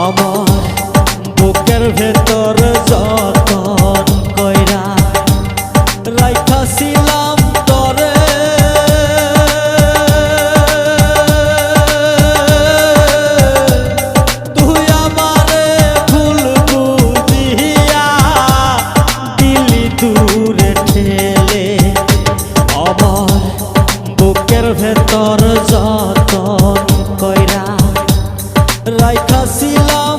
আমার বুকের ভেতর যতন কইরা রাইখাছিলাম তরে, তুই আমারে ভুল বুঝিয়া দিলি দূরে ঠেলে। আমার বুকের ভেতর যতন কইরা রাইখাছিলাম